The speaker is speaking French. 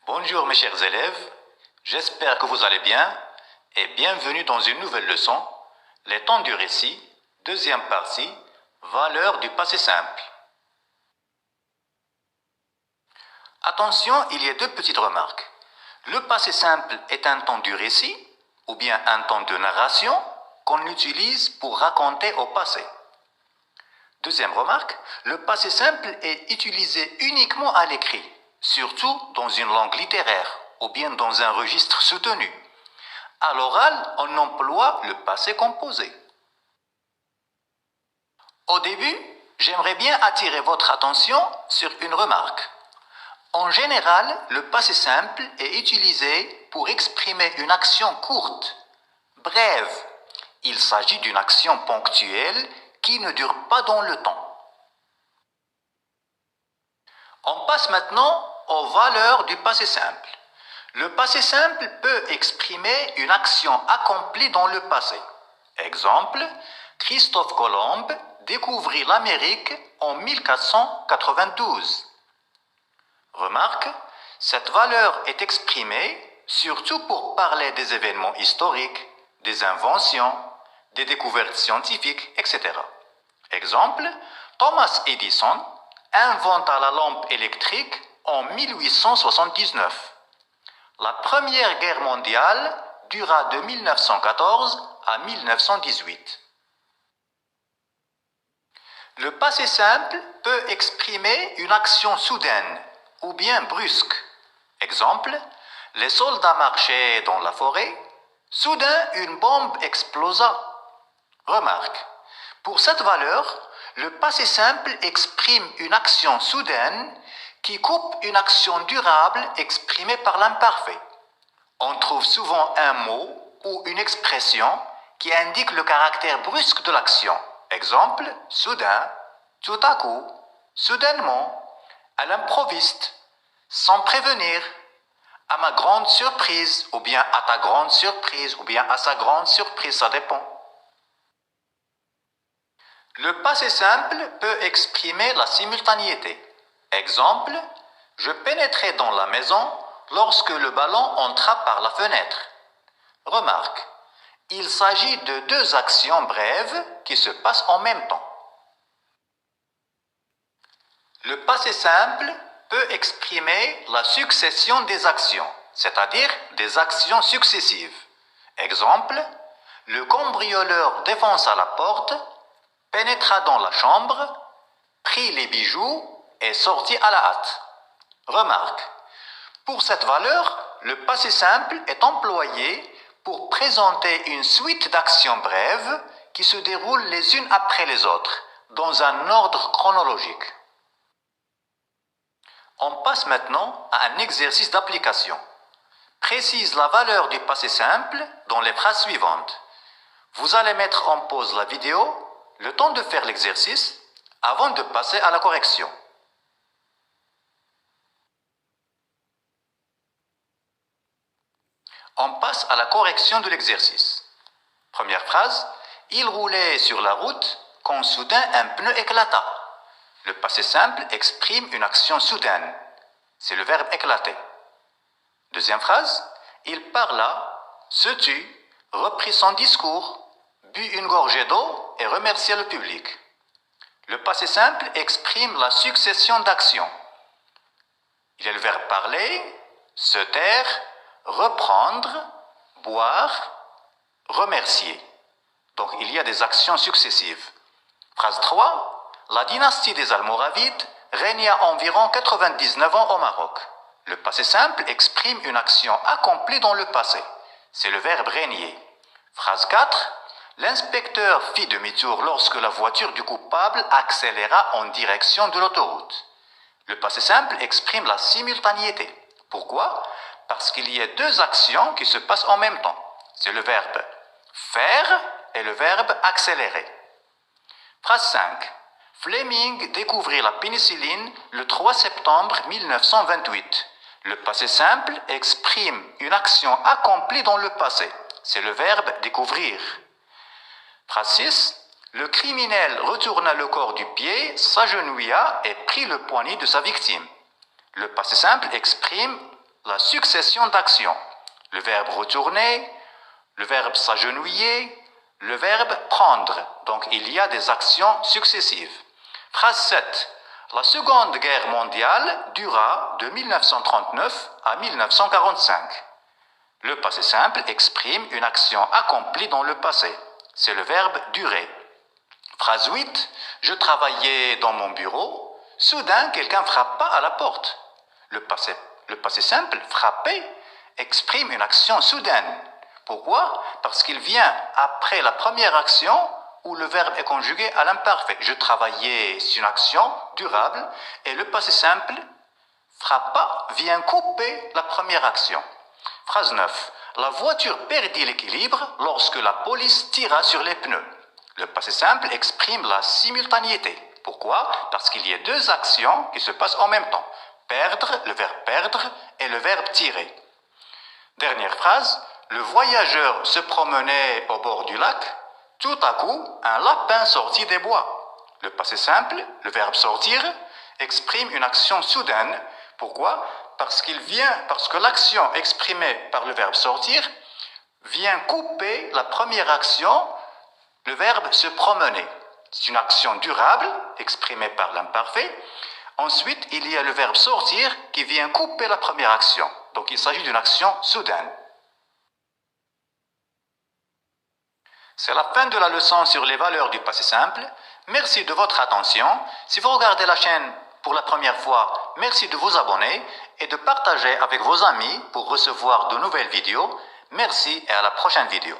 Bonjour mes chers élèves, j'espère que vous allez bien et bienvenue dans une nouvelle leçon, les temps du récit, deuxième partie, valeur du passé simple. Attention, il y a deux petites remarques. Le passé simple est un temps du récit ou bien un temps de narration qu'on utilise pour raconter au passé. Deuxième remarque, le passé simple est utilisé uniquement à l'écrit, surtout dans une langue littéraire ou bien dans un registre soutenu. À l'oral, on emploie le passé composé. Au début, j'aimerais bien attirer votre attention sur une remarque. En général, le passé simple est utilisé pour exprimer une action courte, brève. Il s'agit d'une action ponctuelle qui ne dure pas dans le temps. On passe maintenant aux valeurs du passé simple. Le passé simple peut exprimer une action accomplie dans le passé. Exemple, Christophe Colomb découvrit l'Amérique en 1492. Remarque, cette valeur est exprimée surtout pour parler des événements historiques, des inventions, des découvertes scientifiques, etc. Exemple, Thomas Edison inventa la lampe électrique en 1879. La Première Guerre mondiale dura de 1914 à 1918. Le passé simple peut exprimer une action soudaine ou bien brusque. Exemple, les soldats marchaient dans la forêt. Soudain, une bombe explosa. Remarque, pour cette valeur, le passé simple exprime une action soudaine qui coupe une action durable exprimée par l'imparfait. On trouve souvent un mot ou une expression qui indique le caractère brusque de l'action. Exemple, soudain, tout à coup, soudainement, à l'improviste, sans prévenir, à ma grande surprise, ou bien à ta grande surprise, ou bien à sa grande surprise, ça dépend. Le passé simple peut exprimer la simultanéité. Exemple, je pénétrai dans la maison lorsque le ballon entra par la fenêtre. Remarque, il s'agit de deux actions brèves qui se passent en même temps. Le passé simple peut exprimer la succession des actions, c'est-à-dire des actions successives. Exemple, le cambrioleur défonça la porte, pénétra dans la chambre, prit les bijoux et sortit à la hâte. Remarque, pour cette valeur, le passé simple est employé pour présenter une suite d'actions brèves qui se déroulent les unes après les autres, dans un ordre chronologique. On passe maintenant à un exercice d'application. Précise la valeur du passé simple dans les phrases suivantes. Vous allez mettre en pause la vidéo le temps de faire l'exercice avant de passer à la correction. On passe à la correction de l'exercice. Première phrase, il roulait sur la route quand soudain un pneu éclata. Le passé simple exprime une action soudaine. C'est le verbe éclater. Deuxième phrase, il parla, se tut, reprit son discours, but une gorgée d'eau et remercia le public. Le passé simple exprime la succession d'actions. Il y a le verbe parler, se taire, reprendre, boire, remercier. Donc il y a des actions successives. Phrase 3. La dynastie des Almoravides régna environ 99 ans au Maroc. Le passé simple exprime une action accomplie dans le passé. C'est le verbe régner. Phrase 4. L'inspecteur fit demi-tour lorsque la voiture du coupable accéléra en direction de l'autoroute. Le passé simple exprime la simultanéité. Pourquoi? Parce qu'il y a deux actions qui se passent en même temps. C'est le verbe faire et le verbe accélérer. Phrase 5. Fleming découvrit la pénicilline le 3 septembre 1928. Le passé simple exprime une action accomplie dans le passé. C'est le verbe découvrir. Phrase 6. Le criminel retourna le corps du pied, s'agenouilla et prit le poignet de sa victime. Le passé simple exprime la succession d'actions. Le verbe retourner, le verbe s'agenouiller, le verbe prendre. Donc il y a des actions successives. Phrase 7. La Seconde Guerre mondiale dura de 1939 à 1945. Le passé simple exprime une action accomplie dans le passé. C'est le verbe durer. Phrase 8. Je travaillais dans mon bureau. Soudain, quelqu'un frappa à la porte. Le passé simple, frapper, exprime une action soudaine. Pourquoi? Parce qu'il vient après la première action où le verbe est conjugué à l'imparfait. Je travaillais, c'est une action durable et le passé simple, frappa, vient couper la première action. Phrase 9. La voiture perdit l'équilibre lorsque la police tira sur les pneus. Le passé simple exprime la simultanéité. Pourquoi? Parce qu'il y a deux actions qui se passent en même temps. Perdre, le verbe perdre, et le verbe tirer. Dernière phrase. Le voyageur se promenait au bord du lac. Tout à coup, un lapin sortit des bois. Le passé simple, le verbe sortir, exprime une action soudaine. Pourquoi? Parce que l'action exprimée par le verbe sortir vient couper la première action, le verbe se promener. C'est une action durable, exprimée par l'imparfait. Ensuite, il y a le verbe sortir qui vient couper la première action. Donc il s'agit d'une action soudaine. C'est la fin de la leçon sur les valeurs du passé simple. Merci de votre attention. Si vous regardez la chaîne pour la première fois, merci de vous abonner et de partager avec vos amis pour recevoir de nouvelles vidéos. Merci et à la prochaine vidéo.